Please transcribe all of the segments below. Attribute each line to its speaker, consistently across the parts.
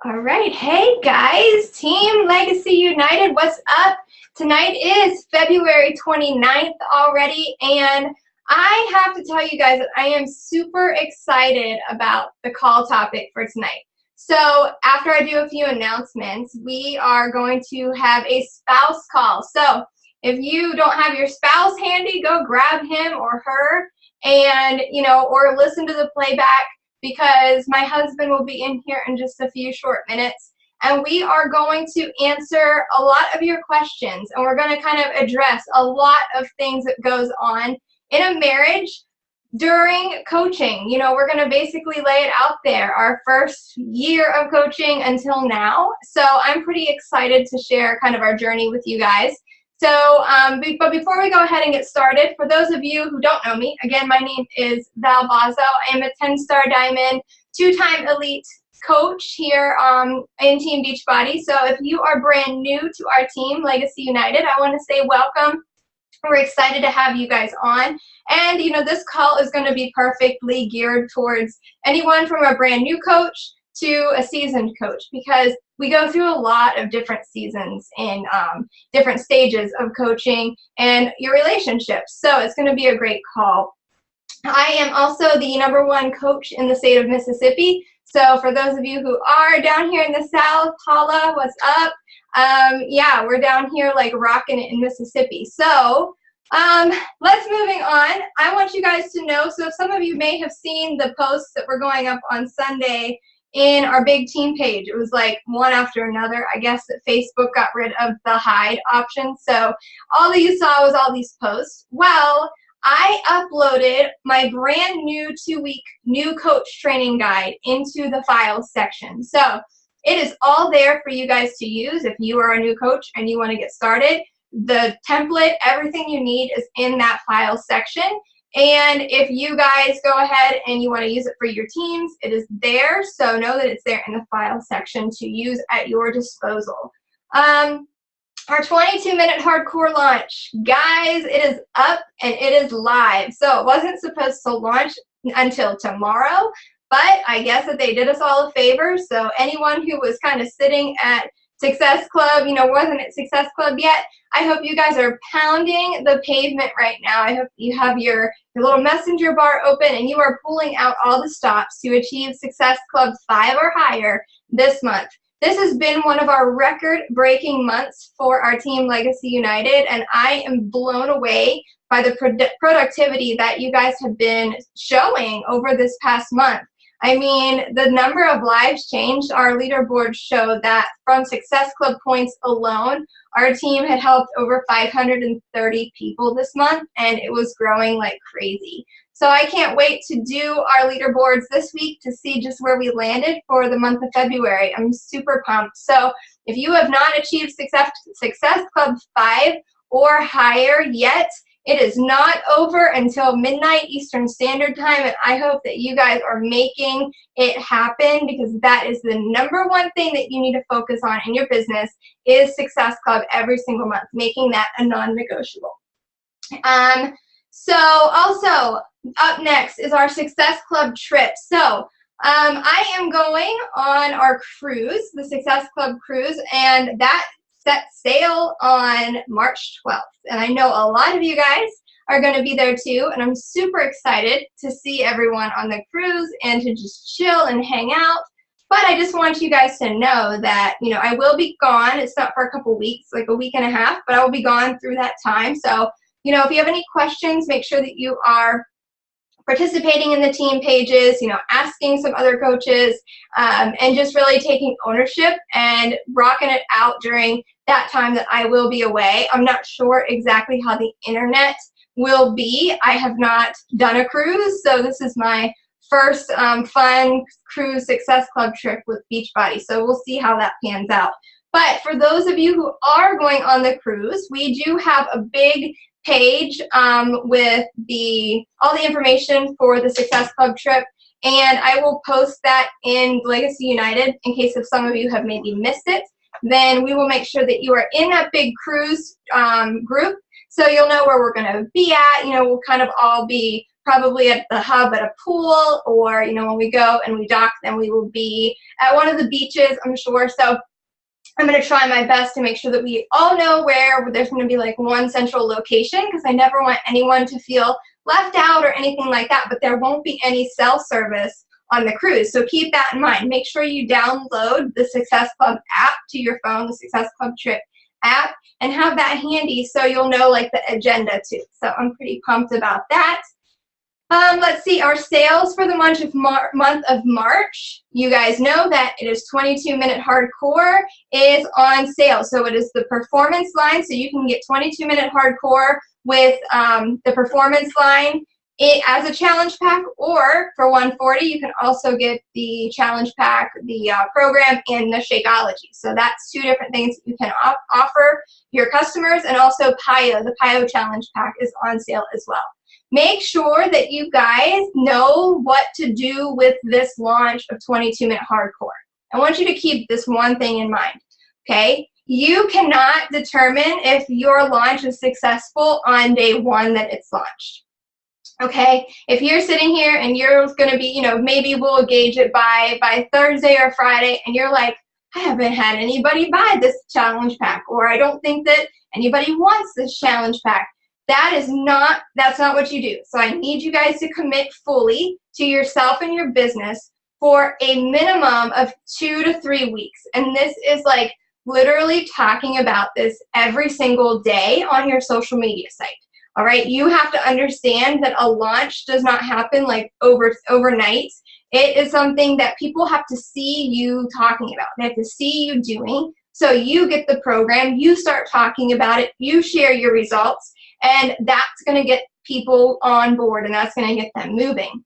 Speaker 1: All right, hey guys, Team Legacy United, what's up? Tonight is February 29th already, and I have to tell you guys that I am super excited about the call topic for tonight. So after I do a few announcements, we are going to have a spouse call. So if you don't have your spouse handy, go grab him or her and, or listen to the playback, because my husband will be in here in just a few short minutes, and we are going to answer a lot of your questions, and we're going to kind of address a lot of things that goes on in a marriage during coaching. We're going to basically lay it out there, our first year of coaching until now. So I'm pretty excited to share kind of our journey with you guys. So, but before we go ahead and get started, for those of you who don't know me, again, my name is Val Bozzo. I am a 10-star Diamond, 2-time elite coach here in Team Beachbody. So if you are brand new to our team, Legacy United, I want to say welcome. We're excited to have you guys on. And, this call is going to be perfectly geared towards anyone from a brand new coach to a seasoned coach, because we go through a lot of different seasons and different stages of coaching and your relationships. So it's going to be a great call. I am also the #1 coach in the state of Mississippi. So for those of you who are down here in the South, holla, what's up? Yeah, we're down here like rocking it in Mississippi. So let's moving on. I want you guys to know, so some of you may have seen the posts that were going up on Sunday in our big team page. It was like one after another. I guess that Facebook got rid of the hide option. So all that you saw was all these posts. Well, I uploaded my brand new 2-week new coach training guide into the files section. So it is all there for you guys to use if you are a new coach and you want to get started. The template, everything you need is in that files section. And if you guys go ahead and you want to use it for your teams, it is there. So know that it's there in the file section to use at your disposal. Our 22-minute hardcore launch, guys, it is up and it is live. So it wasn't supposed to launch until tomorrow, but I guess that they did us all a favor. So anyone who was kind of sitting at Success Club, wasn't at Success Club yet, I hope you guys are pounding the pavement right now. I hope you have your little messenger bar open and you are pulling out all the stops to achieve Success Club 5 or higher this month. This has been one of our record-breaking months for our team Legacy United, and I am blown away by the productivity that you guys have been showing over this past month. I mean, the number of lives changed. Our leaderboard showed that from Success Club points alone, our team had helped over 530 people this month, and it was growing like crazy. So I can't wait to do our leaderboards this week to see just where we landed for the month of February. I'm super pumped. So if you have not achieved Success Club 5 or higher yet, it is not over until midnight Eastern Standard Time, and I hope that you guys are making it happen, because that is the #1 thing that you need to focus on in your business is Success Club every single month, making that a non-negotiable. So also up next is our Success Club trip. So I am going on our cruise, the Success Club cruise, and that set sail on March 12th. And I know a lot of you guys are going to be there too, and I'm super excited to see everyone on the cruise and to just chill and hang out. But I just want you guys to know that, I will be gone. It's not for a couple weeks, like a week and a half, but I will be gone through that time. So, if you have any questions, make sure that you are participating in the team pages, asking some other coaches, and just really taking ownership and rocking it out during that time that I will be away. I'm not sure exactly how the internet will be. I have not done a cruise, so this is my first fun cruise Success Club trip with Beachbody, so we'll see how that pans out. But for those of you who are going on the cruise, we do have a big page with all the information for the Success Club trip, and I will post that in Legacy United in case if some of you have maybe missed it. Then we will make sure that you are in that big cruise group, so you'll know where we're going to be at. We'll kind of all be probably at the hub at a pool, or, you know, when we go and we dock, then we will be at one of the beaches, I'm sure. So I'm going to try my best to make sure that we all know where there's going to be like one central location, because I never want anyone to feel left out or anything like that, but there won't be any cell service on the cruise. So keep that in mind. Make sure you download the Success Club app to your phone, the Success Club Trip app, and have that handy so you'll know like the agenda too. So I'm pretty pumped about that. Let's see, our sales for the month of March. You guys know that it is 22-minute hardcore is on sale. So it is the performance line. So you can get 22-minute hardcore with the performance line as a challenge pack, or for $140, you can also get the challenge pack, the program, and the Shakeology. So that's two different things that you can offer your customers. And also PIO, the PIO challenge pack is on sale as well. Make sure that you guys know what to do with this launch of 22-minute hardcore. I want you to keep this one thing in mind, okay? You cannot determine if your launch is successful on day one that it's launched, okay? If you're sitting here and you're going to be, you know, maybe we'll gauge it by Thursday or Friday, and you're like, I haven't had anybody buy this challenge pack, or I don't think that anybody wants this challenge pack. That's not what you do. So I need you guys to commit fully to yourself and your business for a minimum of 2 to 3 weeks. And this is like literally talking about this every single day on your social media site. All right, you have to understand that a launch does not happen like overnight. It is something that people have to see you talking about. They have to see you doing. So you get the program, you start talking about it, you share your results, and that's going to get people on board, and that's going to get them moving.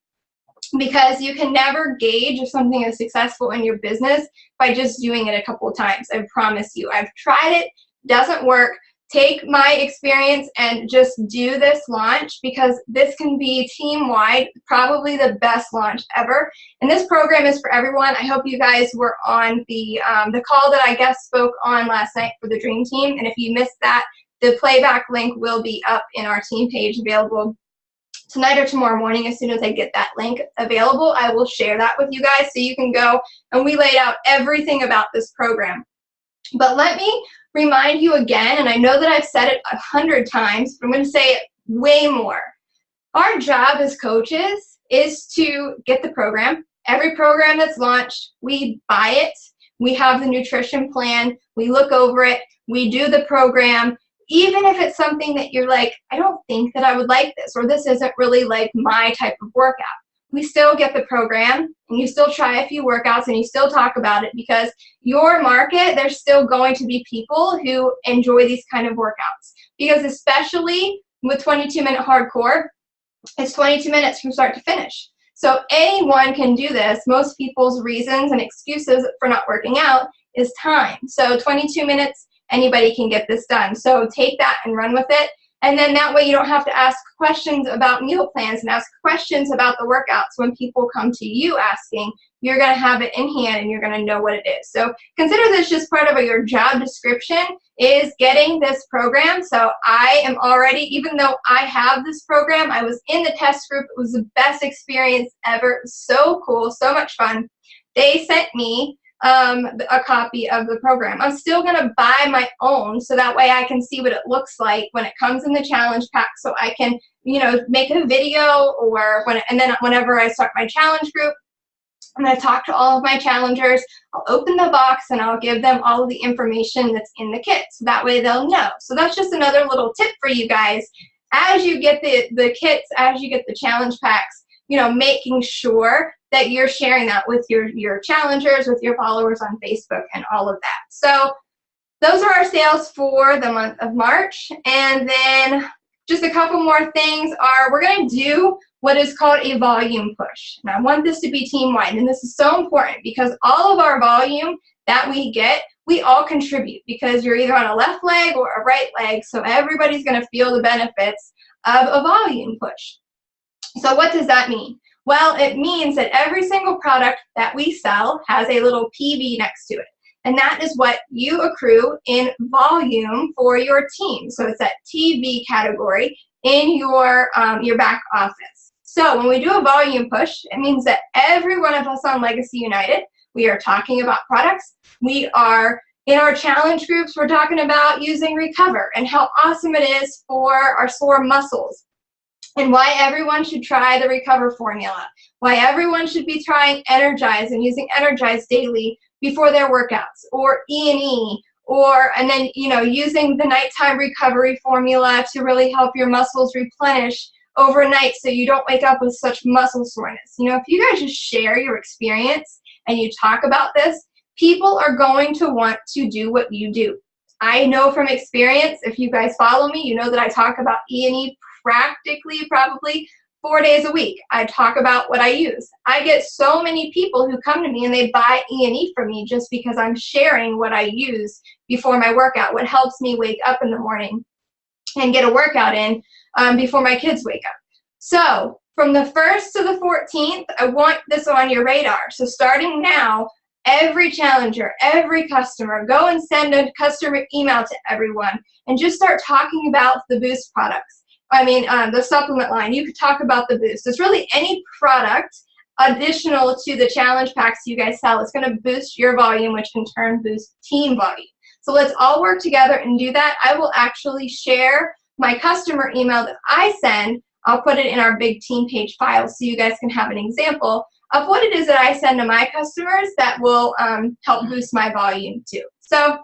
Speaker 1: Because you can never gauge if something is successful in your business by just doing it a couple of times. I promise you. I've tried it, doesn't work. Take my experience and just do this launch, because this can be team-wide, probably the best launch ever. And this program is for everyone. I hope you guys were on the call that I guest spoke on last night for the Dream Team. And if you missed that, the playback link will be up in our team page, available tonight or tomorrow morning. As soon as I get that link available, I will share that with you guys so you can go, and we laid out everything about this program. But let me remind you again, and I know that I've said it 100 times, but I'm going to say it way more. Our job as coaches is to get the program. Every program that's launched, we buy it. We have the nutrition plan. We look over it. We do the program. Even if it's something that you're like, I don't think that I would like this, or this isn't really like my type of workout, we still get the program, and you still try a few workouts, and you still talk about it, because your market, there's still going to be people who enjoy these kind of workouts. Because especially with 22-minute hardcore, it's 22 minutes from start to finish. So anyone can do this. Most people's reasons and excuses for not working out is time. So 22 minutes, anybody can get this done. So take that and run with it. And then that way you don't have to ask questions about meal plans and ask questions about the workouts. When people come to you asking, you're going to have it in hand and you're going to know what it is. So consider this just part of your job description, is getting this program. So I am already, even though I have this program, I was in the test group. It was the best experience ever. It was so cool, so much fun. They sent me a copy of the program. I'm still going to buy my own, so that way I can see what it looks like when it comes in the challenge pack, so I can, you know, make a video, or and then whenever I start my challenge group, I'm going to talk to all of my challengers. I'll open the box and I'll give them all of the information that's in the kit, so that way they'll know. So that's just another little tip for you guys. As you get the kits, as you get the challenge packs, you know, making sure that you're sharing that with your challengers, with your followers on Facebook, and all of that. So those are our sales for the month of March. And then just a couple more things are, we're going to do what is called a volume push. And I want this to be team-wide, and this is so important, because all of our volume that we get, we all contribute, because you're either on a left leg or a right leg, so everybody's going to feel the benefits of a volume push. So what does that mean? Well, it means that every single product that we sell has a little PV next to it. And that is what you accrue in volume for your team. So it's that TV category in your back office. So when we do a volume push, it means that every one of us on Legacy United, we are talking about products. We are in our challenge groups, we're talking about using Recover and how awesome it is for our sore muscles, and why everyone should try the Recover formula, why everyone should be trying Energize and using Energize daily before their workouts, or E&E, and then, you know, using the nighttime recovery formula to really help your muscles replenish overnight so you don't wake up with such muscle soreness. You know, if you guys just share your experience and you talk about this, people are going to want to do what you do. I know from experience, if you guys follow me, you know that I talk about E&E practically probably 4 days a week. I talk about what I use. I get so many people who come to me and they buy E&E from me just because I'm sharing what I use before my workout, what helps me wake up in the morning and get a workout in before my kids wake up. So from the 1st to the 14th, I want this on your radar. So starting now, every challenger, every customer, go and send a customer email to everyone and just start talking about the Boost products. I mean, the supplement line. You could talk about the Boost. It's really any product additional to the challenge packs you guys sell. It's going to boost your volume, which in turn boosts team volume. So let's all work together and do that. I will actually share my customer email that I send. I'll put it in our big team page file so you guys can have an example of what it is that I send to my customers that will help boost my volume too. So,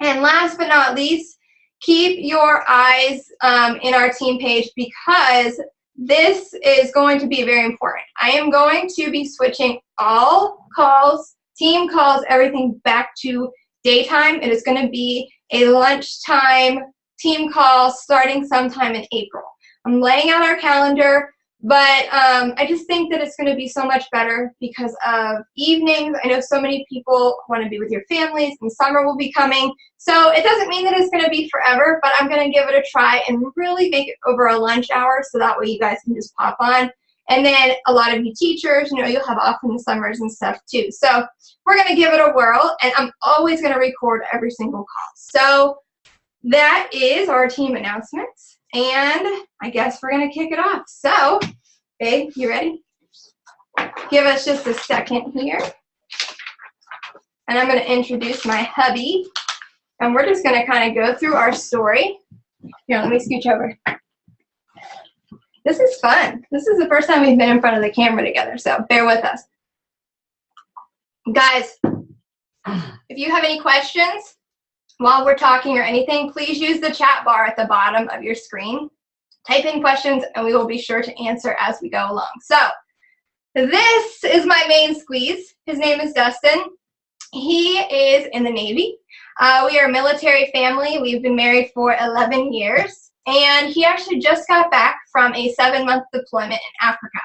Speaker 1: and last but not least, keep your eyes in our team page because this is going to be very important. I am going to be switching all calls, team calls, everything back to daytime. It is going to be a lunchtime team call starting sometime in April. I'm laying out our calendar, but I just think that it's going to be so much better because of evenings. I know so many people want to be with your families, and summer will be coming. So it doesn't mean that it's going to be forever, but I'm going to give it a try and really make it over a lunch hour so that way you guys can just pop on. And then a lot of you teachers, you know, you'll have off in the summers and stuff too. So we're going to give it a whirl, and I'm always going to record every single call. So that is our team announcements. And I guess we're going to kick it off. So, babe, you ready? Give us just a second here. And I'm going to introduce my hubby. And we're just going to kind of go through our story. Here, let me scooch over. This is fun. This is the first time we've been in front of the camera together, so bear with us. Guys, if you have any questions while we're talking or anything, please use the chat bar at the bottom of your screen. Type in questions and we will be sure to answer as we go along. So this is my main squeeze. His name is Dustin. He is in the Navy. We are a military family. We've been married for 11 years. And he actually just got back from a 7-month deployment in Africa.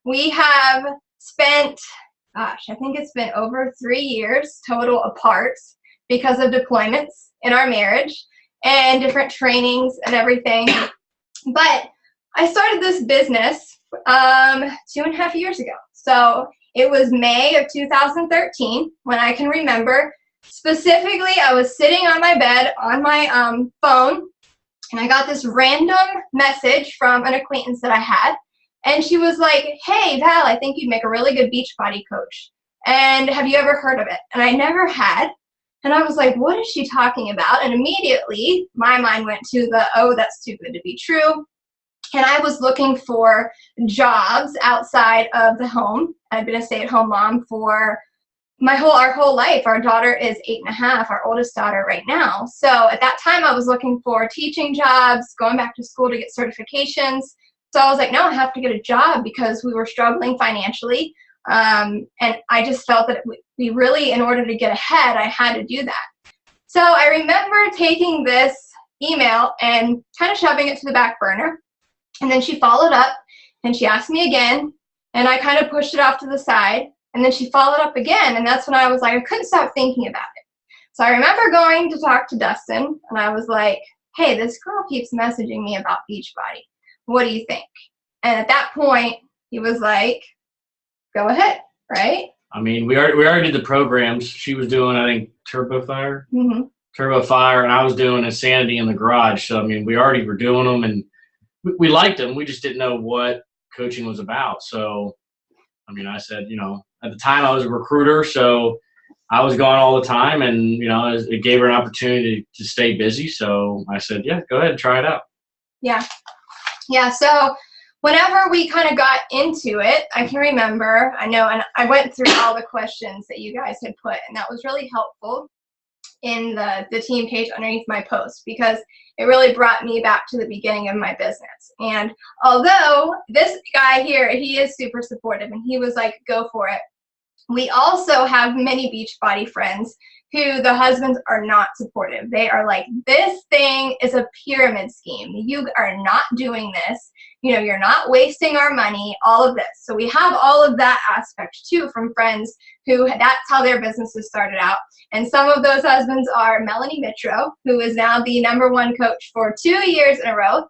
Speaker 1: We have spent, gosh, I think it's been over 3 years total apart because of deployments in our marriage and different trainings and everything. But I started this business 2.5 years ago. So it was May of 2013 when I can remember. Specifically, I was sitting on my bed on my phone, and I got this random message from an acquaintance that I had. And she was like, "Hey, Val, I think you'd make a really good Beachbody coach. And have you ever heard of it?" And I never had. And I was like, what is she talking about? And immediately my mind went to the, oh, that's too good to be true. And I was looking for jobs outside of the home. I've been a stay-at-home mom for our whole life. Our daughter is 8.5, our oldest daughter right now. So at that time I was looking for teaching jobs, going back to school to get certifications. So I was like, no, I have to get a job because we were struggling financially. And I just felt that we really, in order to get ahead, I had to do that. So I remember taking this email and kind of shoving it to the back burner. And then she followed up and she asked me again, and I kind of pushed it off to the side. And then she followed up again, and that's when I was like, I couldn't stop thinking about it. So I remember going to talk to Dustin, and I was like, hey, this girl keeps messaging me about Beachbody. What do you think? And at that point, he was like, go ahead, right?
Speaker 2: I mean, we already did the programs. She was doing, I think, Turbo Fire, and I was doing Insanity in the Garage. So, I mean, we already were doing them, and we liked them. We just didn't know what coaching was about. So, I mean, I said, at the time I was a recruiter, so I was gone all the time, and it gave her an opportunity to stay busy. So I said, yeah, go ahead and try it out.
Speaker 1: Yeah. So whenever we kind of got into it, I can remember, I know, and I went through all the questions that you guys had put, and that was really helpful in the team page underneath my post, because it really brought me back to the beginning of my business. And although this guy here, he is super supportive, and he was like, go for it. We also have many Beachbody friends who the husbands are not supportive. They are like, this thing is a pyramid scheme. You are not doing this. You're not wasting our money, all of this. So we have all of that aspect too from friends who that's how their businesses started out. And some of those husbands are Melanie Mitro, who is now the #1 coach for 2 years in a row.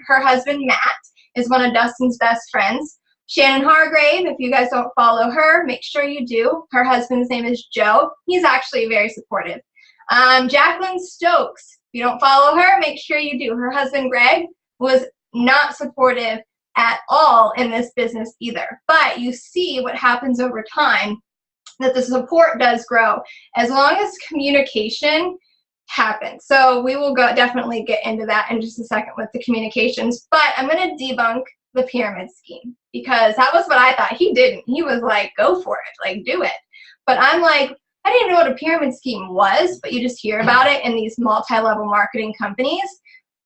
Speaker 1: Her husband, Matt, is one of Dustin's best friends. Shannon Hargrave, if you guys don't follow her, make sure you do. Her husband's name is Joe. He's actually very supportive. Jacqueline Stokes, if you don't follow her, make sure you do. Her husband, Greg, was not supportive at all in this business either. But you see what happens over time, that the support does grow as long as communication happens. So we will definitely get into that in just a second with the communications. But I'm going to debunk the pyramid scheme, because that was what I thought. He didn't. He was like, go for it, like do it. But I'm like, I didn't know what a pyramid scheme was, but you just hear about it in these multi-level marketing companies.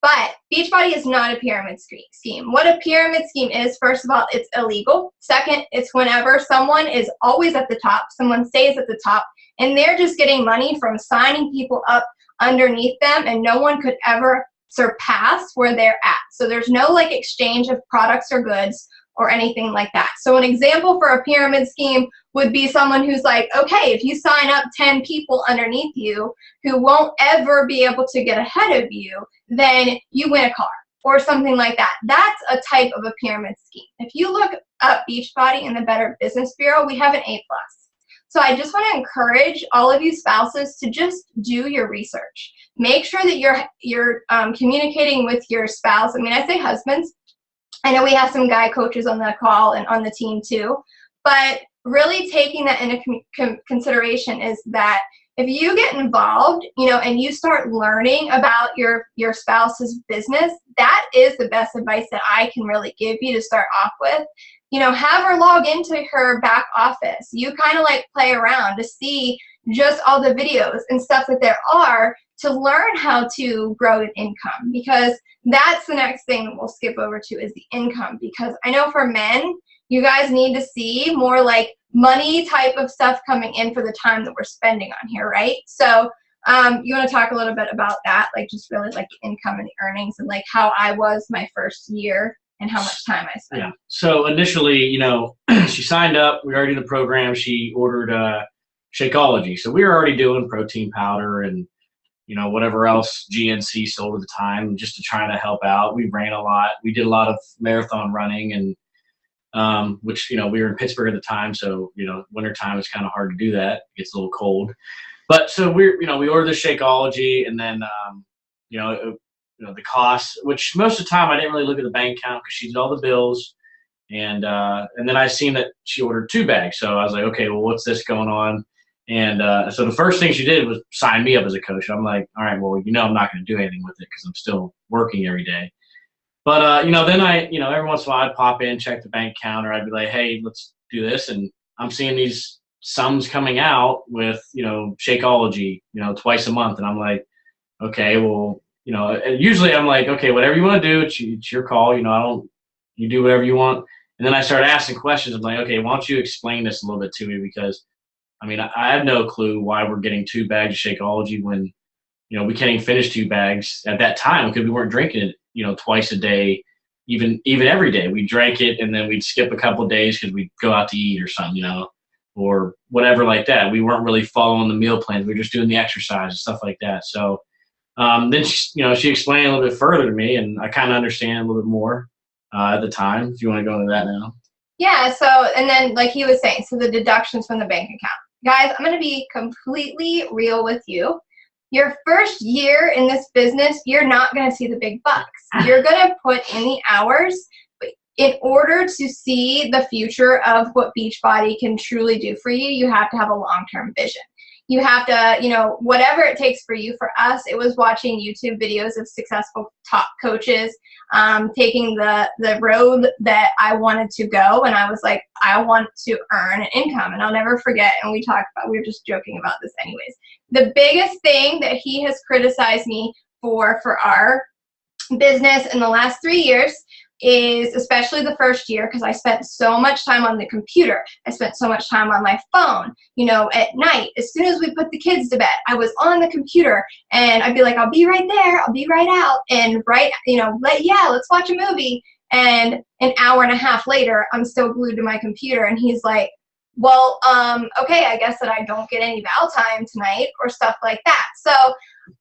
Speaker 1: But Beachbody is not a pyramid scheme. What a pyramid scheme is, first of all, it's illegal. Second, it's whenever someone is always at the top, someone stays at the top, and they're just getting money from signing people up underneath them, and no one could ever surpass where they're at. So there's no like exchange of products or goods or anything like that. So an example for a pyramid scheme would be someone who's like, okay, if you sign up 10 people underneath you who won't ever be able to get ahead of you, then you win a car or something like that. That's a type of a pyramid scheme. If you look up Beachbody in the Better Business Bureau, we have an A+. So I just want to encourage all of you spouses to just do your research. Make sure that you're communicating with your spouse. I mean, I say husbands. I know we have some guy coaches on the call and on the team too, but really taking that into consideration is that if you get involved, and you start learning about your spouse's business, that is the best advice that I can really give you to start off with. Have her log into her back office. You kind of like play around to see just all the videos and stuff that there are to learn how to grow an income, because that's the next thing that we'll skip over to is the income. Because I know for men, you guys need to see more like money type of stuff coming in for the time that we're spending on here, right? So you want to talk a little bit about that, like just really like the income and the earnings and like how I was my first year and how much time I spent.
Speaker 2: Yeah. So initially, she signed up. We already did the program. She ordered Shakeology. So we were already doing protein powder and whatever else GNC sold at the time, just to try to help out. We ran a lot. We did a lot of marathon running, and which we were in Pittsburgh at the time, so wintertime is kind of hard to do that. It gets a little cold. But so we ordered the Shakeology, and then the cost, which most of the time I didn't really look at the bank account because she did all the bills, and then I seen that she ordered 2 bags, so I was like, okay, well, what's this going on? And so the first thing she did was sign me up as a coach. I'm like, all right, well, I'm not going to do anything with it because I'm still working every day. But then I, every once in a while I'd pop in, check the bank account, or I'd be like, hey, let's do this, and I'm seeing these sums coming out with Shakeology, twice a month, and I'm like, okay, well. And usually I'm like, okay, whatever you want to do, it's your call. You do whatever you want. And then I start asking questions. I'm like, okay, why don't you explain this a little bit to me? Because, I have no clue why we're getting 2 bags of Shakeology when, we can't even finish 2 bags at that time because we weren't drinking it, twice a day, even every day. We drank it and then we'd skip a couple of days because we'd go out to eat or something, or whatever like that. We weren't really following the meal plans. We were just doing the exercise and stuff like that. So, then she explained a little bit further to me, and I kind of understand a little bit more at the time. If you want to go into that now.
Speaker 1: Yeah. So, and then like he was saying, so the deductions from the bank account, guys. I'm going to be completely real with you. Your first year in this business, you're not going to see the big bucks. You're going to put in the hours, but in order to see the future of what Beachbody can truly do for you, you have to have a long-term vision. You have to, you know, whatever it takes for you. For us, it was watching YouTube videos of successful top coaches taking the road that I wanted to go. And I was like, I want to earn an income. And I'll never forget, and we were just joking about this anyways. The biggest thing that he has criticized me for our business in the last 3 years is, especially the first year, because I spent so much time on the computer. I spent so much time on my phone, you know, at night. As soon as we put the kids to bed, I was on the computer and I'd be like, I'll be right there. I'll be right out. And let's watch a movie. And an hour and a half later, I'm still glued to my computer. And he's like, well, okay, I guess that I don't get any bow time tonight or stuff like that. So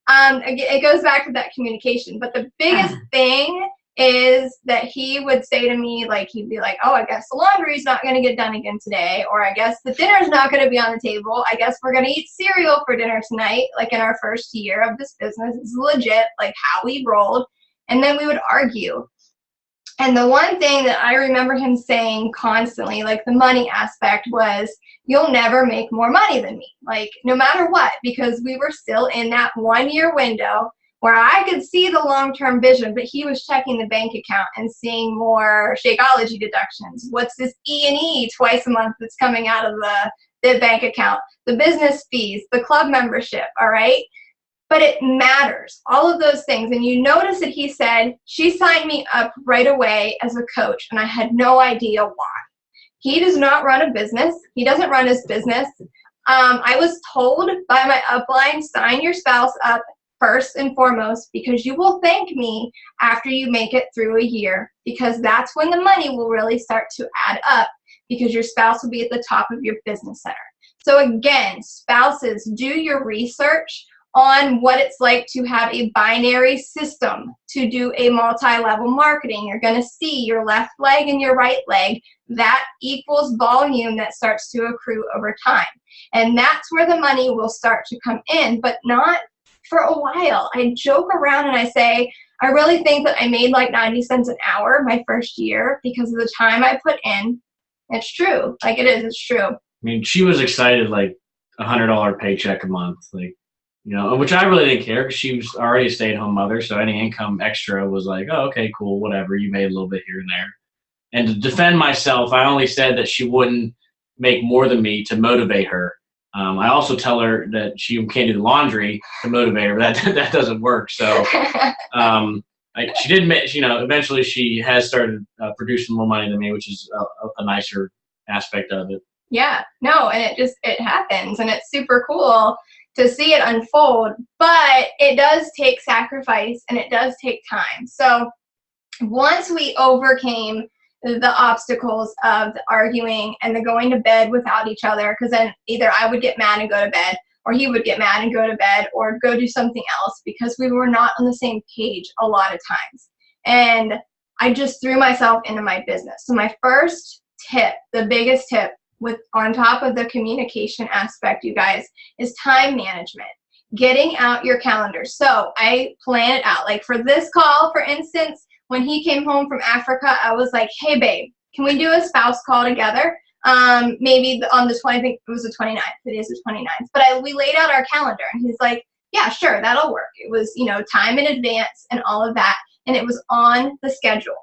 Speaker 1: it goes back to that communication. But the biggest thing is that he would say to me, like, he'd be like, oh, I guess the laundry's not going to get done again today, or I guess the dinner's not going to be on the table. I guess we're going to eat cereal for dinner tonight. Like, in our first year of this business, it's legit, like, how we rolled. And then we would argue. And the one thing that I remember him saying constantly, like the money aspect, was, you'll never make more money than me, like, no matter what, because we were still in that 1 year window where I could see the long-term vision, but he was checking the bank account and seeing more Shakeology deductions. What's this E&E twice a month that's coming out of the bank account? The business fees, the club membership, all right? But it matters, all of those things. And you notice that he said, she signed me up right away as a coach, and I had no idea why. He does not run a business. He doesn't run his business. I was told by my upline, sign your spouse up first and foremost, because you will thank me after you make it through a year, because that's when the money will really start to add up, because your spouse will be at the top of your business center. So again, spouses, do your research on what it's like to have a binary system to do a multi-level marketing. You're going to see your left leg and your right leg. That equals volume that starts to accrue over time. And that's where the money will start to come in, but not for a while. I joke around and I say, I really think that I made like 90 cents an hour my first year because of the time I put in. It's true. Like, it is. It's true.
Speaker 2: I mean, she was excited, like $100 paycheck a month, like, you know, which I really didn't care because she was already a stay-at-home mother. So any income extra was like, oh, okay, cool, whatever. You made a little bit here and there. And to defend myself, I only said that she wouldn't make more than me to motivate her. I also tell her that she can't do the laundry to motivate her, but that doesn't work. So she did, you know, eventually she has started producing more money than me, which is a nicer aspect of it.
Speaker 1: Yeah, no, and it happens, and it's super cool to see it unfold, but it does take sacrifice and it does take time. So once we overcame the obstacles of the arguing and the going to bed without each other, because then either I would get mad and go to bed, or he would get mad and go to bed, or go do something else, because we were not on the same page a lot of times. And I just threw myself into my business. So my first tip, the biggest tip, on top of the communication aspect, you guys, is time management. Getting out your calendar. So I plan it out. Like for this call, for instance, when he came home from Africa, I was like, hey, babe, can we do a spouse call together? Maybe on the 20th, I think it was the 29th. It is the 29th. But we laid out our calendar, and he's like, yeah, sure, that'll work. It was, you know, time in advance and all of that, and it was on the schedule.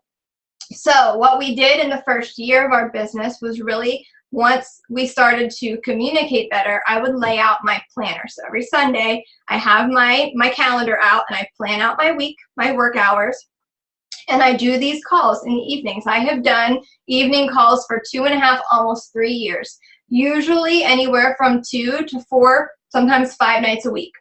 Speaker 1: So what we did in the first year of our business was really, once we started to communicate better, I would lay out my planner. So every Sunday, I have my calendar out, and I plan out my week, my work hours. And I do these calls in the evenings. I have done evening calls for 2.5, almost 3 years. Usually anywhere from 2 to 4, sometimes 5 nights a week.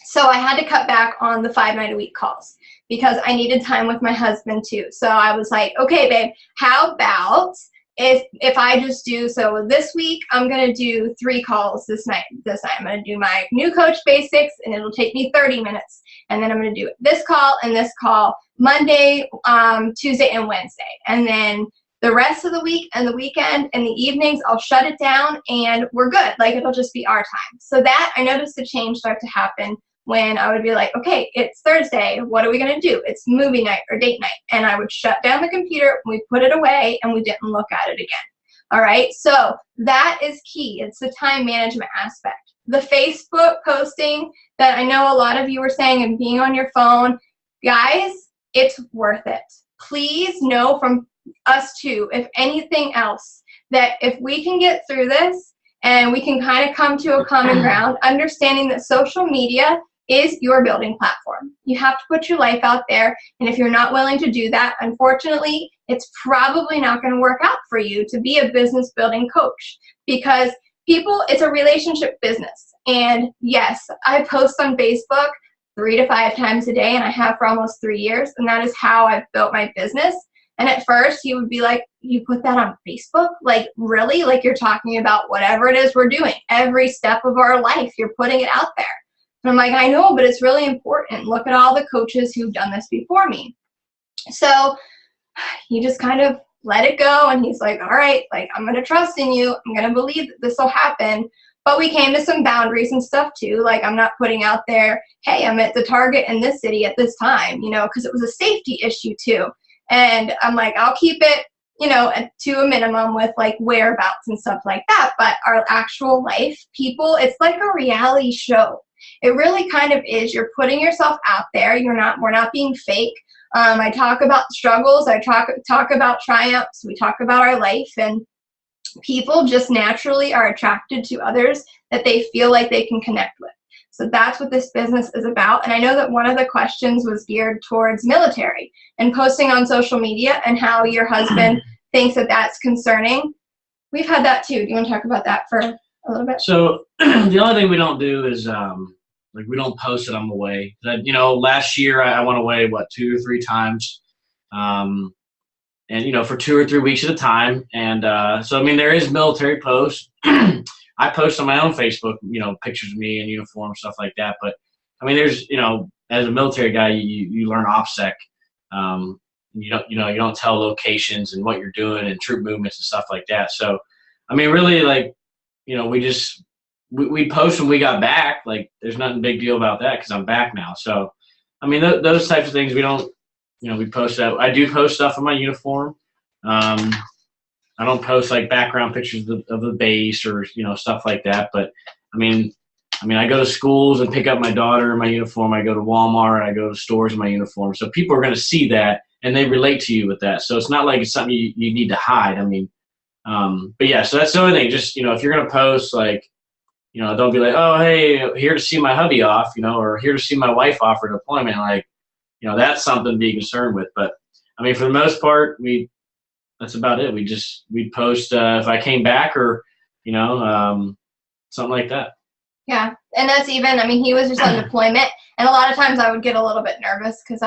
Speaker 1: So I had to cut back on the 5-night-a-week calls because I needed time with my husband too. So I was like, okay, babe, how about if I just do, so this week I'm going to do 3 calls this night. I'm going to do my new coach basics, and it'll take me 30 minutes. And then I'm going to do this call and this call Monday, Tuesday, and Wednesday. And then the rest of the week and the weekend and the evenings, I'll shut it down and we're good. Like, it'll just be our time. So that, I noticed the change start to happen when I would be like, okay, it's Thursday. What are we going to do? It's movie night or date night. And I would shut down the computer, we put it away, and we didn't look at it again. All right, so that is key. It's the time management aspect. The Facebook posting that I know a lot of you were saying, and being on your phone, guys, it's worth it. Please know from us too, if anything else, that if we can get through this and we can kind of come to a common ground, understanding that social media is your building platform. You have to put your life out there, and if you're not willing to do that, unfortunately, it's probably not going to work out for you to be a business building coach, because people, it's a relationship business. And yes, I post on Facebook 3 to 5 times a day, and I have for almost 3 years, and that is how I've built my business. And at first, you would be like, you put that on Facebook? Like, really? Like, you're talking about whatever it is we're doing. Every step of our life, you're putting it out there. And I'm like, I know, but it's really important. Look at all the coaches who've done this before me. So he just kind of let it go, and he's like, all right, like, I'm going to trust in you. I'm going to believe that this will happen. But we came to some boundaries and stuff too. Like, I'm not putting out there, hey, I'm at the Target in this city at this time, you know, because it was a safety issue too. And I'm like, I'll keep it, you know, to a minimum with like whereabouts and stuff like that. But our actual life, people, it's like a reality show. It really kind of is. You're putting yourself out there. We're not being fake. I talk about struggles. I talk about triumphs. We talk about our life, and people just naturally are attracted to others that they feel like they can connect with. So that's what this business is about. And I know that one of the questions was geared towards military and posting on social media, and how your husband thinks that that's concerning. We've had that too. Do you want to talk about that for a little bit?
Speaker 2: So the only thing we don't do is like, we don't post that I'm away. That, you know, last year I went away 2 or 3 times, and you know, for 2 or 3 weeks at a time. And so I mean, there is military posts. I post on my own Facebook, you know, pictures of me in uniform, stuff like that. But I mean, there's, you know, as a military guy, you learn OPSEC. You don't tell locations and what you're doing and troop movements and stuff like that. So I mean, really, like, you know, we post when we got back. Like, there's nothing big deal about that because I'm back now. So I mean, those types of things we don't, you know, we post that. I do post stuff in my uniform. I don't post like background pictures of the base or, you know, stuff like that. But I mean, I go to schools and pick up my daughter in my uniform. I go to Walmart. I go to stores in my uniform. So people are going to see that, and they relate to you with that. So it's not like it's something you need to hide. I mean, but yeah, so that's the only thing. Just, you know, if you're going to post, like, you know, don't be like, oh, hey, here to see my hubby off, you know, or here to see my wife off for deployment. Like, you know, that's something to be concerned with. But I mean, for the most part, that's about it. We'd post if I came back, or, you know, something like that.
Speaker 1: Yeah, and that's even, I mean, he was just on deployment, and a lot of times I would get a little bit nervous because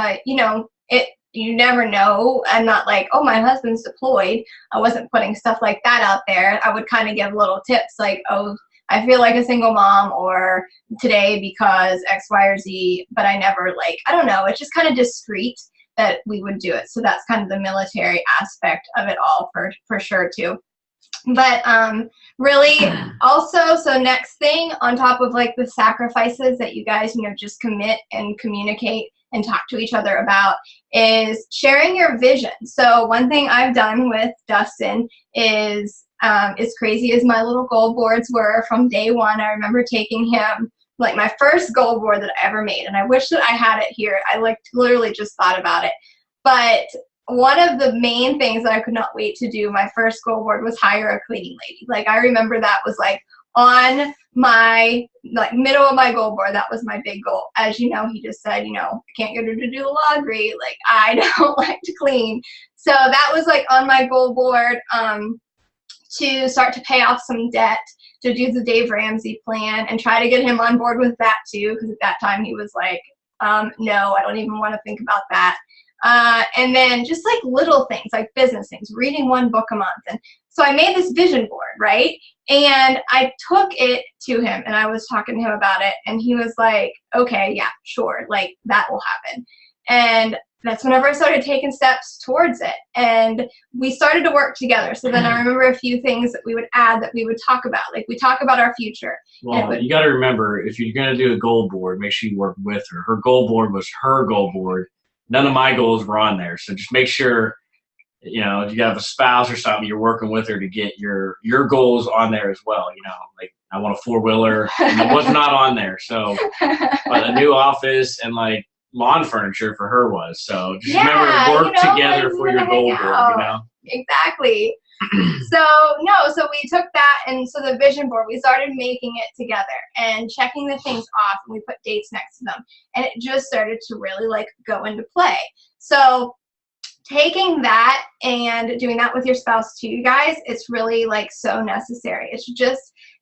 Speaker 1: you never know. I'm not like, oh, my husband's deployed. I wasn't putting stuff like that out there. I would kind of give little tips like, oh, I feel like a single mom, or today because X, Y, or Z, but I never, like, I don't know. It's just kind of discreet that we would do it. So that's kind of the military aspect of it all for sure too. But really also, so next thing on top of like the sacrifices that you guys, you know, just commit and communicate and talk to each other about, is sharing your vision. So one thing I've done with Dustin is, as crazy as my little goal boards were from day one, I remember taking him, like, my first goal board that I ever made, and I wish that I had it here. I like literally just thought about it. But one of the main things that I could not wait to do, my first goal board, was hire a cleaning lady. Like, I remember that was like on my, like, middle of my goal board. That was my big goal. As you know, he just said, you know, I can't get her to do the laundry. Like, I don't like to clean. So that was like on my goal board, to start to pay off some debt, to do the Dave Ramsey plan and try to get him on board with that too, because at that time he was like, no, I don't even want to think about that. And then just like little things, like business things, reading 1 book a month. And so I made this vision board, right? And I took it to him, and I was talking to him about it, and he was like, okay, yeah, sure, like, that will happen. And that's whenever I started taking steps towards it. And we started to work together. So then I remember a few things that we would add that we would talk about. Like we talk about our future.
Speaker 2: Well, you got to remember, if you're going to do a goal board, make sure you work with her. Her goal board was her goal board. None of my goals were on there. So just make sure, if you have a spouse or something, you're working with her to get your goals on there as well. Like I want a 4-wheeler, and it was not on there. So, but a new office and like lawn furniture for her was. So just remember, work together for your goal board.
Speaker 1: Exactly. So we took that, and so the vision board, we started making it together and checking the things off, and we put dates next to them, and it just started to really like go into play. So taking that and doing that with your spouse too, you guys, it's really like so necessary. It's just,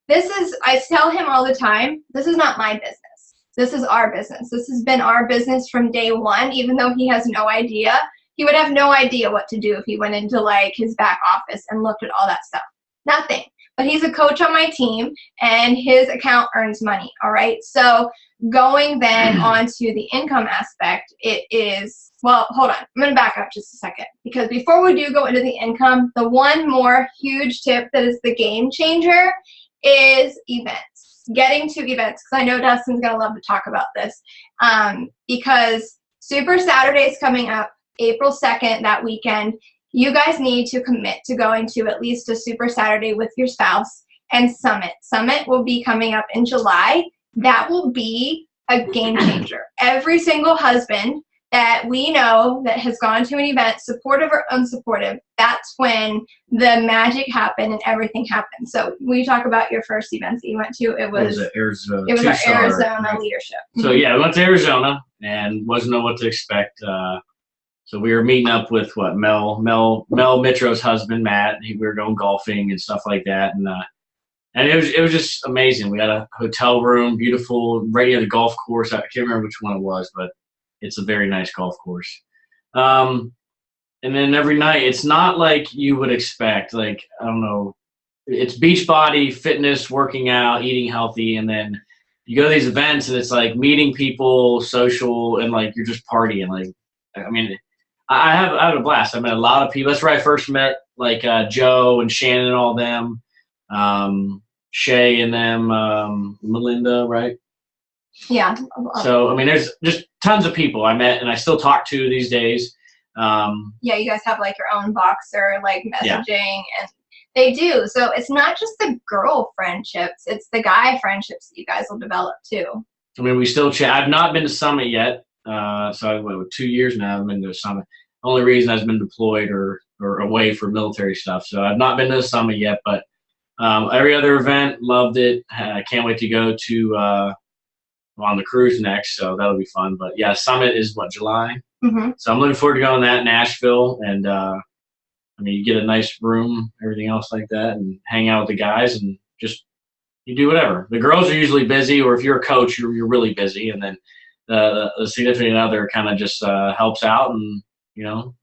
Speaker 1: I tell him all the time, this is not my business. This is our business. This has been our business from day one, even though he has no idea. He would have no idea what to do if he went into like his back office and looked at all that stuff. Nothing. But he's a coach on my team, and his account earns money, all right? So going then on to the income aspect, it is, well, hold on. I'm going to back up just a second, because before we do go into the income, the one more huge tip that is the game changer is events. Getting to events, because I know Dustin's going to love to talk about this, because Super Saturday is coming up April 2nd, that weekend. You guys need to commit to going to at least a Super Saturday with your spouse. And Summit will be coming up in July. That will be a game changer. Every single husband that we know that has gone to an event, supportive or unsupportive, that's when the magic happened and everything happened. So we talk about your first event that you went to. It was
Speaker 2: Arizona.
Speaker 1: It was our Arizona leadership.
Speaker 2: So yeah, we went to Arizona and wasn't know what to expect. So we were meeting up with Mel Mitro's husband, Matt. We were going golfing and stuff like that, and it was just amazing. We had a hotel room, beautiful, right near the golf course. I can't remember which one it was, but it's a very nice golf course. And then every night, it's not like you would expect. Like, I don't know, it's Beachbody, fitness, working out, eating healthy, and then you go to these events and it's like meeting people, social, and like you're just partying. Like, I mean, I had a blast. I met a lot of people. That's where I first met like Joe and Shannon and all them, Shay and them, Melinda, right?
Speaker 1: Yeah.
Speaker 2: So I mean, there's just tons of people I met and I still talk to these days.
Speaker 1: Yeah, you guys have like your own Voxer, like messaging, and they do. So it's not just the girl friendships; it's the guy friendships that you guys will develop too.
Speaker 2: I mean, we still chat. I've not been to Summit yet. So 2 years now I've been to a Summit. Only reason I've been deployed or away for military stuff. So I've not been to the Summit yet, but every other event, loved it. I can't wait to go to on the cruise next, so that'll be fun. But yeah, Summit is July.
Speaker 1: Mm-hmm.
Speaker 2: So I'm looking forward to going to that in Nashville, and I mean, you get a nice room, everything else like that, and hang out with the guys, and just you do whatever. The girls are usually busy, or if you're a coach, you're really busy, and then the significant other kind of just helps out and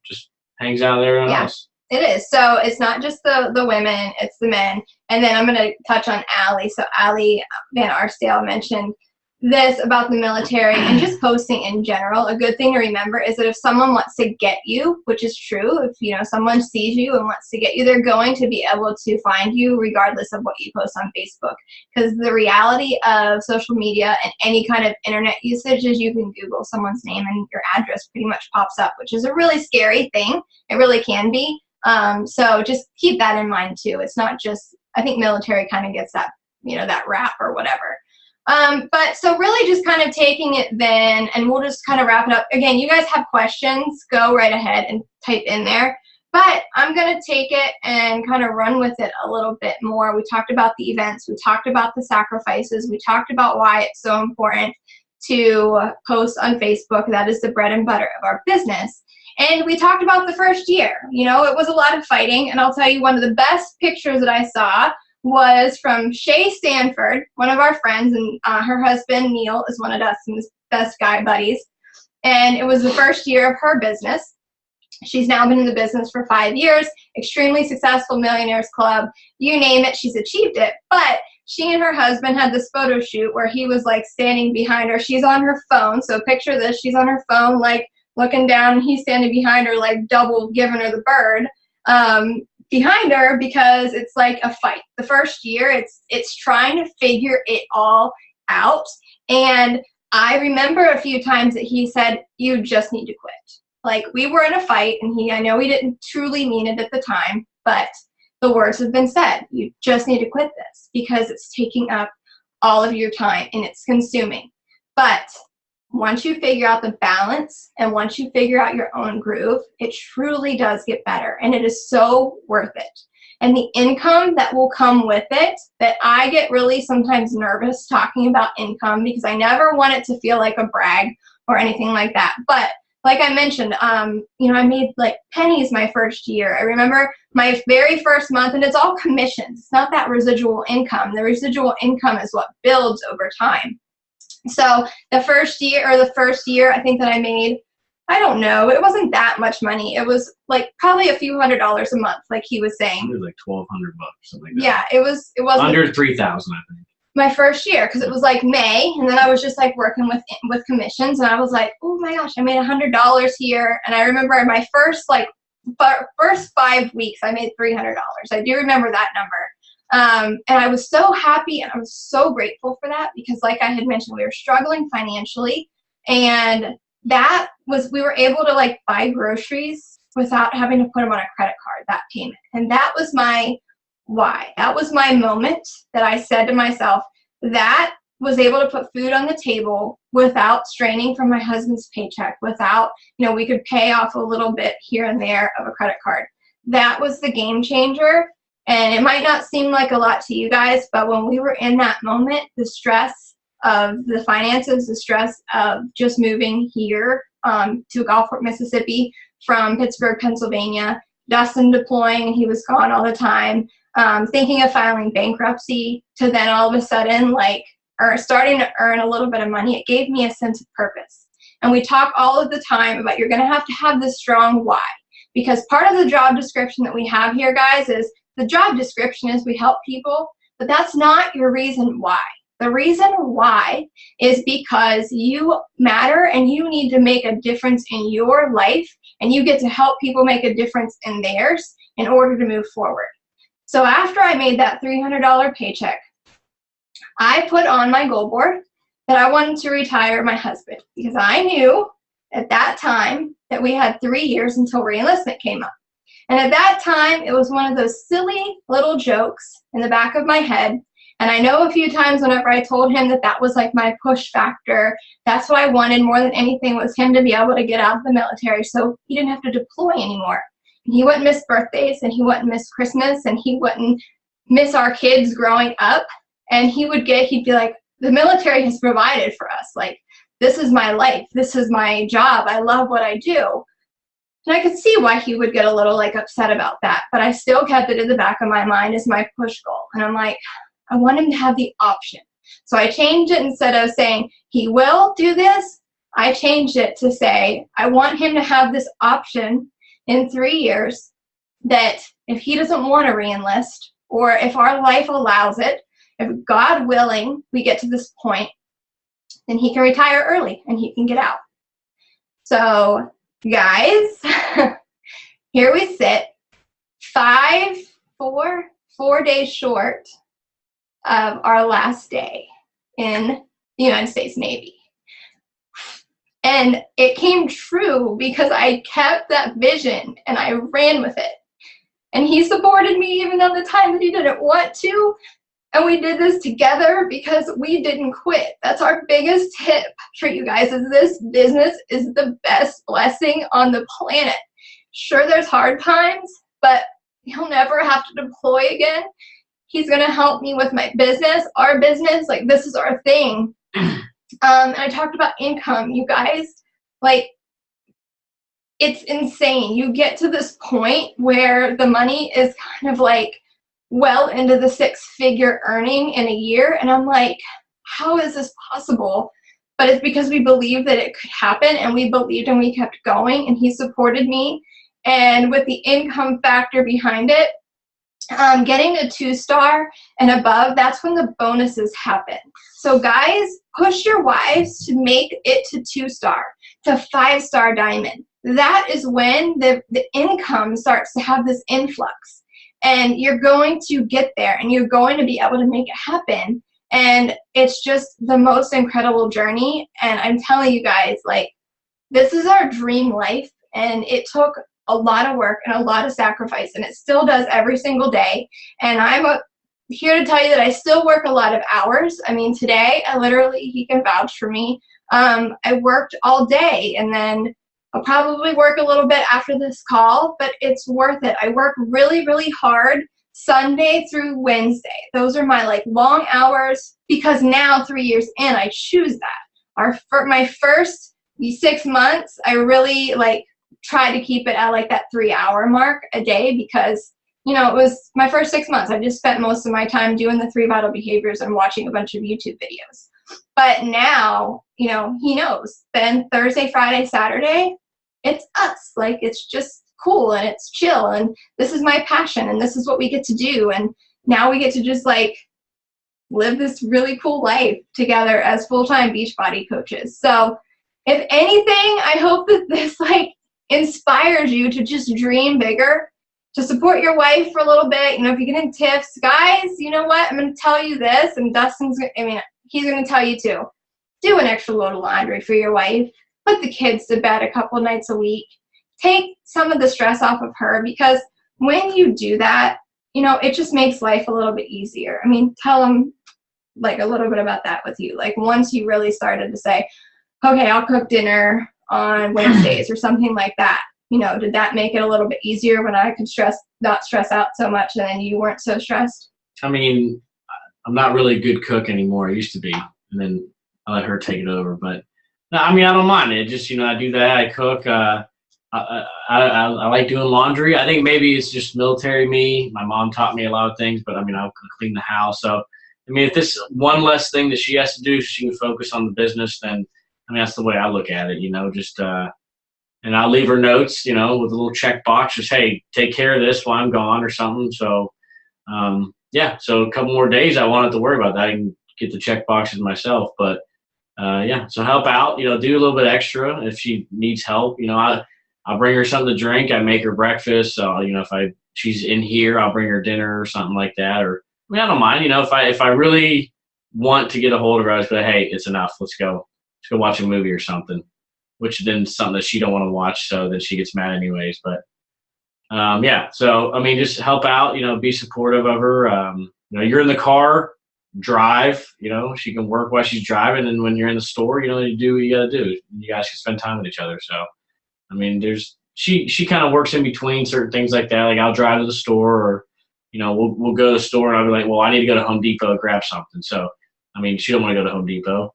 Speaker 2: just hangs out there in the house.
Speaker 1: It is. So it's not just the women, it's the men. And then I'm going to touch on Allie. So Allie Van Arsdale mentioned this about the military and just posting in general. A good thing to remember is that if someone wants to get you, which is true, if someone sees you and wants to get you, they're going to be able to find you regardless of what you post on Facebook. Because the reality of social media and any kind of internet usage is you can Google someone's name and your address pretty much pops up, which is a really scary thing. It really can be. So just keep that in mind too. It's not just, I think military kind of gets that, that rap or whatever. But so really just kind of taking it then, and we'll just kind of wrap it up. Again, you guys have questions, go right ahead and type in there. But I'm going to take it and kind of run with it a little bit more. We talked about the events. We talked about the sacrifices. We talked about why it's so important to post on Facebook. That is the bread and butter of our business. And we talked about the first year. It was a lot of fighting. And I'll tell you, one of the best pictures that I saw was from Shay Stanford, one of our friends, and her husband, Neil, is one of Dustin's best guy buddies. And it was the first year of her business. She's now been in the business for 5 years, extremely successful, Millionaires Club, you name it, she's achieved it. But she and her husband had this photo shoot where he was like standing behind her. She's on her phone, so picture this, she's on her phone like looking down, and he's standing behind her, like double giving her the bird behind her, because it's like a fight. The first year, it's trying to figure it all out. And I remember a few times that he said, "You just need to quit." Like, we were in a fight, and I know he didn't truly mean it at the time, but the words have been said. You just need to quit this because it's taking up all of your time and it's consuming. But once you figure out the balance and once you figure out your own groove, it truly does get better, and it is so worth it. And the income that will come with it, that I get really sometimes nervous talking about income because I never want it to feel like a brag or anything like that. But like I mentioned, I made like pennies my first year. I remember my very first month, and it's all commissions. It's not that residual income. The residual income is what builds over time. So the first year, I think that I made, I don't know, it wasn't that much money. It was like probably a few $100s a month, like he was saying.
Speaker 2: It was like $1,200, something like that.
Speaker 1: Yeah, it wasn't
Speaker 2: under 3,000, I think.
Speaker 1: My first year, because it was like May, and then I was just like working with commissions, and I was like, oh my gosh, I made $100 here. And I remember my first 5 weeks, I made $300. I do remember that number. And I was so happy, and I was so grateful for that, because like I had mentioned, we were struggling financially, and we were able to like buy groceries without having to put them on a credit card, that payment. And that was my why. That was my moment that I said to myself, that was able to put food on the table without straining from my husband's paycheck, without, we could pay off a little bit here and there of a credit card. That was the game changer. And it might not seem like a lot to you guys, but when we were in that moment, the stress of the finances, the stress of just moving here to Gulfport, Mississippi from Pittsburgh, Pennsylvania, Dustin deploying, and he was gone all the time, thinking of filing bankruptcy, to then all of a sudden starting to earn a little bit of money, it gave me a sense of purpose. And we talk all of the time about you're going to have this strong why, because part of the job description that we have here, guys, is the job description is we help people, but that's not your reason why. The reason why is because you matter and you need to make a difference in your life, and you get to help people make a difference in theirs in order to move forward. So after I made that $300 paycheck, I put on my goal board that I wanted to retire my husband, because I knew at that time that we had 3 years until reenlistment came up. And at that time, it was one of those silly little jokes in the back of my head. And I know a few times whenever I told him that was like my push factor, that's what I wanted more than anything, was him to be able to get out of the military so he didn't have to deploy anymore. And he wouldn't miss birthdays, and he wouldn't miss Christmas, and he wouldn't miss our kids growing up. And he'd be like, the military has provided for us. Like, this is my life. This is my job. I love what I do. And I could see why he would get a little upset about that, but I still kept it in the back of my mind as my push goal. And I'm like, I want him to have the option. So I changed it. Instead of saying he will do this, I changed it to say, I want him to have this option in 3 years, that if he doesn't want to reenlist, or if our life allows it, if God willing, we get to this point, then he can retire early and he can get out. So guys, here we sit, 4 days short of our last day in the United States Navy. And it came true because I kept that vision and I ran with it. And he supported me even at the time that he didn't want to. And we did this together because we didn't quit. That's our biggest tip for you guys, is this business is the best blessing on the planet. Sure, there's hard times, but he'll never have to deploy again. He's going to help me with my business, our business. This is our thing. And I talked about income, you guys. It's insane. You get to this point where the money is kind of well into the 6-figure earning in a year. And I'm like, how is this possible? But it's because we believed that it could happen, and we believed, and we kept going, and he supported me. And with the income factor behind it, getting a 2-star and above, that's when the bonuses happen. So guys, push your wives to make it to 2-star. to 5-star diamond. That is when the income starts to have this influx. And you're going to get there and you're going to be able to make it happen. And it's just the most incredible journey. And I'm telling you guys, like, this is our dream life. And it took a lot of work and a lot of sacrifice. And it still does every single day. And I'm here to tell you that I still work a lot of hours. I mean, today, he can vouch for me. I worked all day, and then I'll probably work a little bit after this call, but it's worth it. I work really, really hard Sunday through Wednesday. Those are my like long hours, because now 3 years in, I choose that. My first 6 months, I really like tried to keep it at like that 3-hour mark a day, because it was my first 6 months. I just spent most of my time doing the 3 vital behaviors and watching a bunch of YouTube videos. But now, he knows. Then Thursday, Friday, Saturday, it's us. Like, it's just cool and it's chill. And this is my passion and this is what we get to do. And now we get to just like live this really cool life together as full-time Beachbody coaches. So if anything, I hope that this like inspires you to just dream bigger, to support your wife for a little bit. If you get in tips, guys, you know what? I'm going to tell you this, and he's going to tell you too. Do an extra load of laundry for your wife. Put the kids to bed a couple nights a week. Take some of the stress off of her, because when you do that, it just makes life a little bit easier. Tell them like a little bit about that with you. Like, once you really started to say, okay, I'll cook dinner on Wednesdays or something like that. Did that make it a little bit easier when I could not stress out so much, and then you weren't so stressed?
Speaker 2: I'm not really a good cook anymore. I used to be, and then I let her take it over. But no, I don't mind it. Just, I do that. I cook. I like doing laundry. I think maybe it's just military me. My mom taught me a lot of things, but I'll clean the house. So, if this one less thing that she has to do so she can focus on the business, then, that's the way I look at it, and I'll leave her notes, with a little check box, just, hey, take care of this while I'm gone or something. So, so a couple more days I won't have to worry about that. I can get the check boxes myself, but so help out, do a little bit extra if she needs help. I'll bring her something to drink. I make her breakfast. So, if she's in here, I'll bring her dinner or something like that. Or, I don't mind, if I really want to get a hold of her, I just go, hey, it's enough. Let's go watch a movie or something, which then something that she don't want to watch. So then she gets mad anyways. But so, just help out, be supportive of her. You're in the car, drive, she can work while she's driving. And when you're in the store, you do what you got to do. You guys can spend time with each other. So, she kind of works in between certain things like that. Like, I'll drive to the store, or, we'll go to the store and I'll be like, well, I need to go to Home Depot and grab something. So, she don't want to go to Home Depot.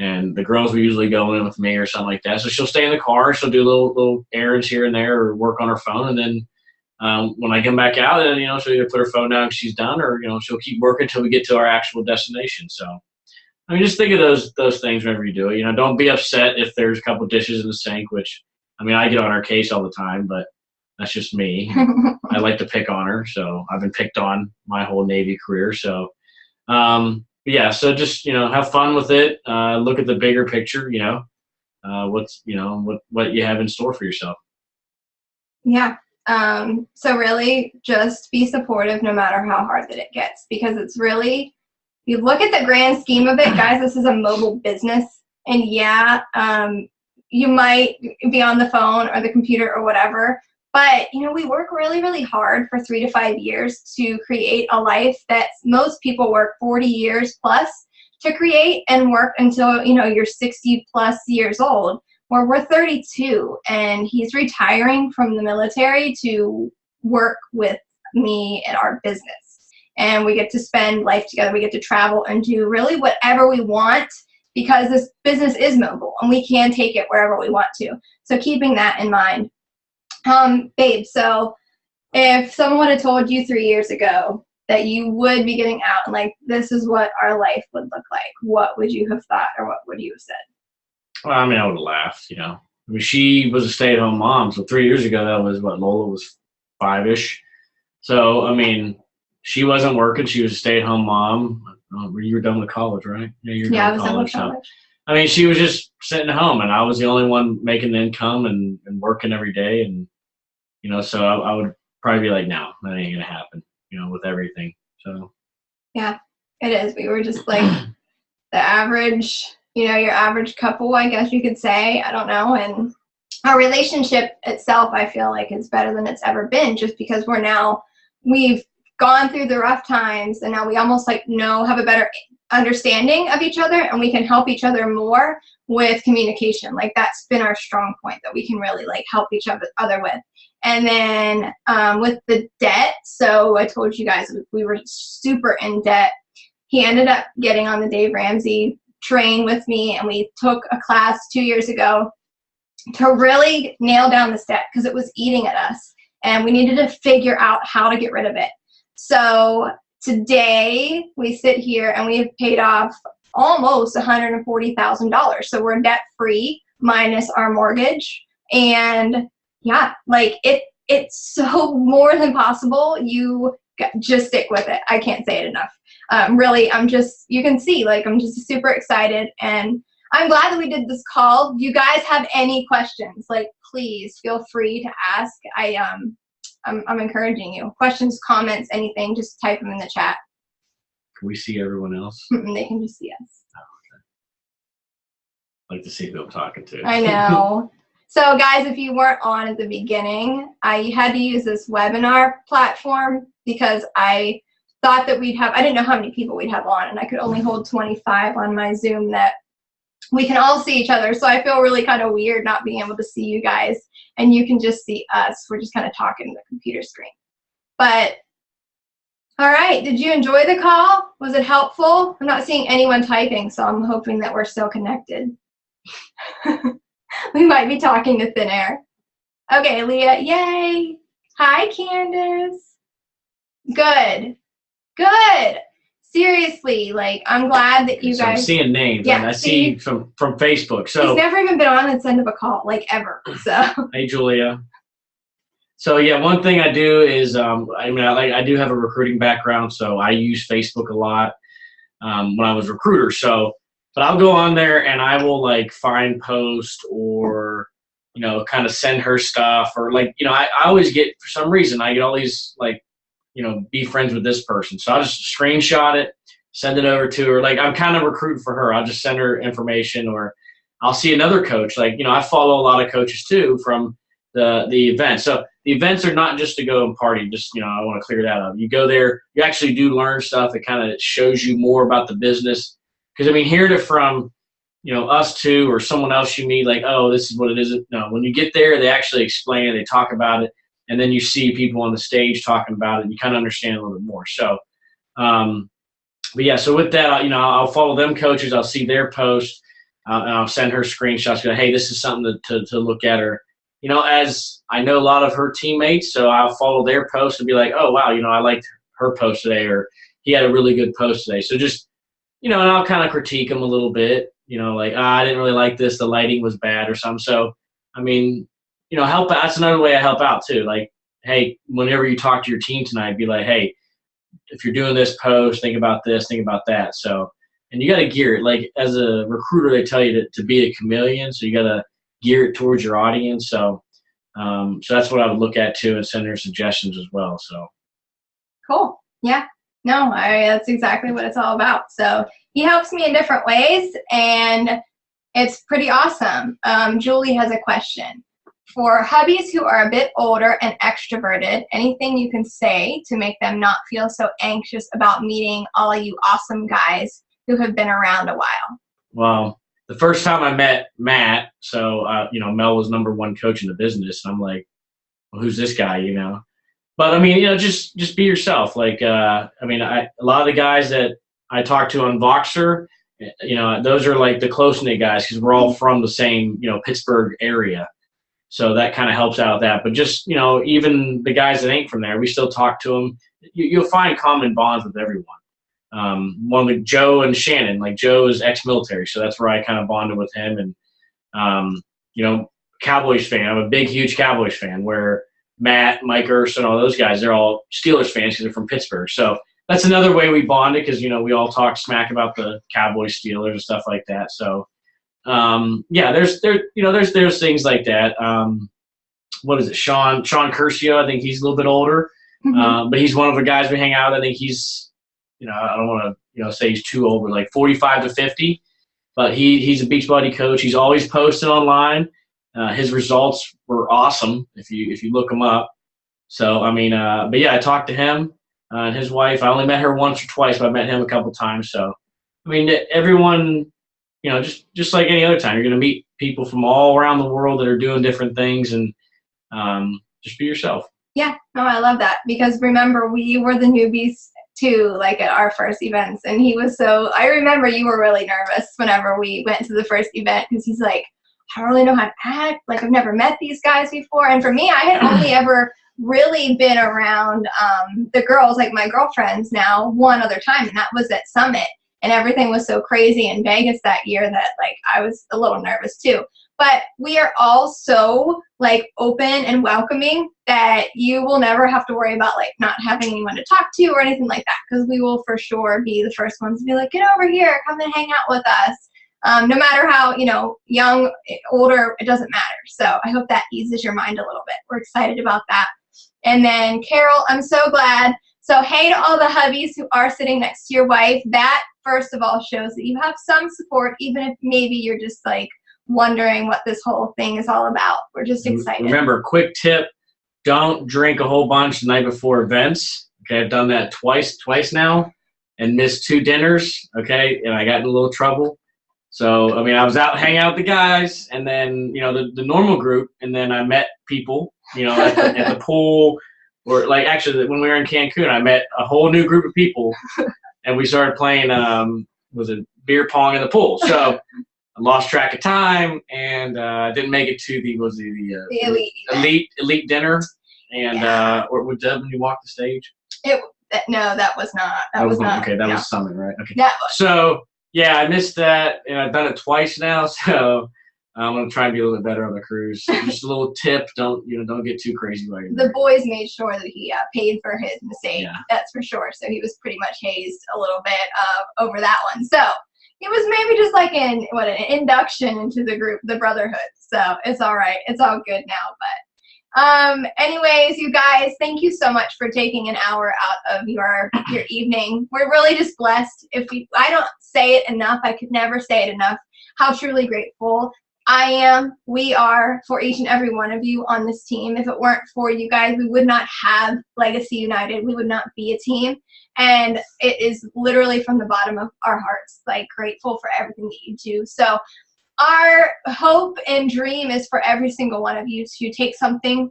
Speaker 2: And the girls will usually go in with me or something like that. So she'll stay in the car. She'll do little errands here and there, or work on her phone. And then when I come back out, then, she'll either put her phone down if she's done, or, she'll keep working until we get to our actual destination. So, just think of those things whenever you do it. Don't be upset if there's a couple dishes in the sink, which, I get on her case all the time, but that's just me. I like to pick on her. So I've been picked on my whole Navy career. So, so just, have fun with it. Look at the bigger picture, what you have in store for yourself.
Speaker 1: Yeah. So really just be supportive no matter how hard that it gets, because it's really, you look at the grand scheme of it, guys, this is a mobile business. And you might be on the phone or the computer or whatever, but, we work really, really hard for 3 to 5 years to create a life that most people work 40 years plus to create, and work until, you're 60 plus years old, where we're 32 and he's retiring from the military to work with me at our business. And we get to spend life together. We get to travel and do really whatever we want, because this business is mobile and we can take it wherever we want to. So keeping that in mind. Babe, so if someone had told you 3 years ago that you would be getting out and like, this is what our life would look like, what would you have thought, or what would you have said?
Speaker 2: Well, I would have laughed, she was a stay-at-home mom. So 3 years ago, that was what, Lola was 5-ish. So, she wasn't working. She was a stay-at-home mom. You were done with college, right? Yeah,
Speaker 1: I was done with college.
Speaker 2: I mean, she was just sitting at home, and I was the only one making the income and working every day, and so I would probably be like, no, that ain't gonna happen, with everything. So
Speaker 1: yeah, it is. We were just like the average, your average couple, I guess you could say. I don't know, and our relationship itself, I feel like, is better than it's ever been, just because we've gone through the rough times, and now we almost like have a better understanding of each other, and we can help each other more with communication. Like, that's been our strong point, that we can really like help each other with. And then with the debt, so I told you guys we were super in debt. He ended up getting on the Dave Ramsey train with me, and we took a class 2 years ago to really nail down this debt, because it was eating at us, and we needed to figure out how to get rid of it. So today we sit here and we have paid off almost $140,000. So we're debt free minus our mortgage. And yeah, like it's so more than possible. You just stick with it. I can't say it enough. Really, you can see, like, I'm just super excited, and I'm glad that we did this call. If you guys have any questions, like, please feel free to ask. I'm encouraging you. Questions, comments, anything, just type them in the chat.
Speaker 2: Can we see everyone else?
Speaker 1: They can just see us.
Speaker 2: Oh, okay. I like to see who I'm talking to.
Speaker 1: I know. So guys, if you weren't on at the beginning, I had to use this webinar platform because I thought that I didn't know how many people we'd have on, and I could only hold 25 on my Zoom that we can all see each other. So I feel really kind of weird not being able to see you guys, and you can just see us. We're just kind of talking to the computer screen. But all right, did you enjoy the call? Was it helpful? I'm not seeing anyone typing, so I'm hoping that we're still connected. We might be talking to thin air. Okay, Leah, yay. Hi, Candace. Good. Good. Seriously, like, I'm glad that you guys.
Speaker 2: I'm seeing names. Yeah, I see from Facebook. So
Speaker 1: he's never even been on its end of a call, like, ever. So.
Speaker 2: Hey, Julia. So yeah, one thing I do is I do have a recruiting background, so I use Facebook a lot when I was a recruiter. So, but I'll go on there and I will like find posts or kind of send her stuff, or like I always get, for some reason I get all these like be friends with this person. So I'll just screenshot it, send it over to her. Like, I'm kind of recruiting for her. I'll just send her information, or I'll see another coach. Like, I follow a lot of coaches too from the event. So the events are not just to go and party. Just, I want to clear that up. You go there, you actually do learn stuff. It kind of shows you more about the business. Because, I mean, hearing it from, us two or someone else you meet, like, oh, this is what it is. No, when you get there, they actually explain it. They talk about it. And then you see people on the stage talking about it, and you kind of understand a little bit more. So, but yeah, so with that, I'll follow them coaches. I'll see their posts, and I'll send her screenshots. Go, hey, this is something to look at. Or, as I know a lot of her teammates, so I'll follow their posts and be like, oh, wow, I liked her post today, or he had a really good post today. So just, and I'll kind of critique them a little bit, like, I didn't really like this. The lighting was bad or something. So, I mean, help. That's another way I help out too. Like, hey, whenever you talk to your team tonight, be like, hey, if you're doing this post, think about this, think about that. So, and you got to gear it. Like, as a recruiter, they tell you to be a chameleon. So you got to gear it towards your audience. So, so that's what I would look at too, and send her suggestions as well. So.
Speaker 1: Cool. Yeah. No, that's exactly what it's all about. So he helps me in different ways, and it's pretty awesome. Julie has a question. For hubbies who are a bit older and extroverted, anything you can say to make them not feel so anxious about meeting all of you awesome guys who have been around a while?
Speaker 2: Well, the first time I met Matt, so, Mel was #1 coach in the business. And I'm like, well, who's this guy, But, I mean, just be yourself. Like, a lot of the guys that I talk to on Voxer, those are like the close-knit guys, because we're all from the same, Pittsburgh area. So that kind of helps out that. But just, even the guys that ain't from there, we still talk to them. You'll find common bonds with everyone. One with Joe and Shannon. Like, Joe is ex-military, so that's where I kind of bonded with him. And, Cowboys fan. I'm a big, huge Cowboys fan, where Matt, Mike Urson, all those guys, they're all Steelers fans because they're from Pittsburgh. So that's another way we bonded, because, we all talk smack about the Cowboys, Steelers, and stuff like that. So, yeah, there's things like that. What is it? Sean Curcio, I think he's a little bit older, but he's one of the guys we hang out with. I think he's, I don't want to, say he's too old, but like 45 to 50. But he's a Beachbody coach. He's always posting online. His results were awesome if you look him up. So but yeah, I talked to him and his wife. I only met her once or twice, but I met him a couple times. So everyone, just like any other time, you're going to meet people from all around the world that are doing different things, and just be yourself.
Speaker 1: Yeah, no, I love that, because remember, we were the newbies too, like at our first events, and I remember you were really nervous whenever we went to the first event, because he's like, I don't really know how to act, like I've never met these guys before. And for me, I had only ever really been around the girls, like my girlfriends now, one other time, and that was at Summit. And everything was so crazy in Vegas that year that like I was a little nervous too. But we are all so like open and welcoming that you will never have to worry about like not having anyone to talk to or anything like that, because we will for sure be the first ones to be like, get over here, come and hang out with us. No matter how, young, older, it doesn't matter. So I hope that eases your mind a little bit. We're excited about that. And then Carol, I'm so glad. So hey to all the hubbies who are sitting next to your wife. That first of all shows that you have some support, even if maybe you're just like wondering what this whole thing is all about. We're just excited.
Speaker 2: Remember, quick tip, don't drink a whole bunch the night before events. Okay, I've done that twice now and missed 2 dinners, okay, and I got in a little trouble. So, I was out hanging out with the guys, and then, the normal group, and then I met people, at the pool, or like actually when we were in Cancun, I met a whole new group of people, and we started playing, beer pong in the pool. So I lost track of time, and didn't make it to the elite dinner, and or when you walked the stage.
Speaker 1: No, that was not. That was not.
Speaker 2: Okay, that was Summit, right? Okay.
Speaker 1: That was.
Speaker 2: So yeah, I missed that, and I've done it twice now. So I'm gonna try and be a little bit better on the cruise. Just a little tip: don't get too crazy while you're there.
Speaker 1: The boys made sure that he paid for his mistake. Yeah. That's for sure. So he was pretty much hazed a little bit over that one. So it was maybe just like an induction into the group, the brotherhood. So it's all right. It's all good now. But anyways, you guys, thank you so much for taking an hour out of your evening. We're really just blessed. I don't say it enough. I could never say it enough how truly grateful I am, we are, for each and every one of you on this team. If it weren't for you guys, we would not have Legacy United. We would not be a team. And it is literally from the bottom of our hearts, like grateful for everything that you do. So our hope and dream is for every single one of you to take something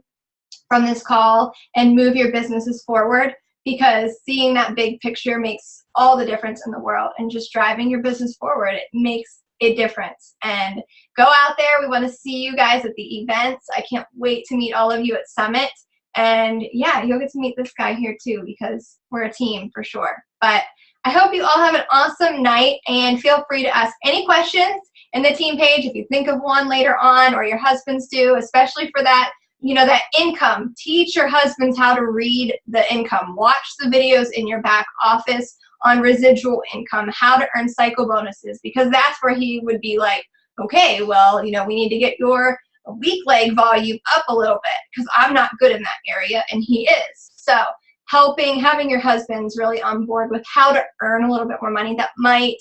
Speaker 1: from this call and move your businesses forward, because seeing that big picture makes all the difference in the world, and just driving your business forward, it makes a difference. And go out there. We want to see you guys at the events. I can't wait to meet all of you at Summit. And yeah, you'll get to meet this guy here too, because we're a team for sure. But I hope you all have an awesome night, and feel free to ask any questions in the team page if you think of one later on, or your husbands do, especially for that, that income. Teach your husbands how to read the income. Watch the videos in your back office on residual income, how to earn cycle bonuses, because that's where he would be like, okay, well, we need to get your weak leg volume up a little bit, because I'm not good in that area and he is. So having your husbands really on board with how to earn a little bit more money, that might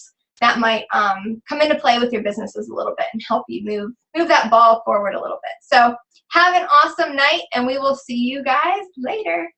Speaker 1: come into play with your businesses a little bit and help you move that ball forward a little bit. So have an awesome night, and we will see you guys later.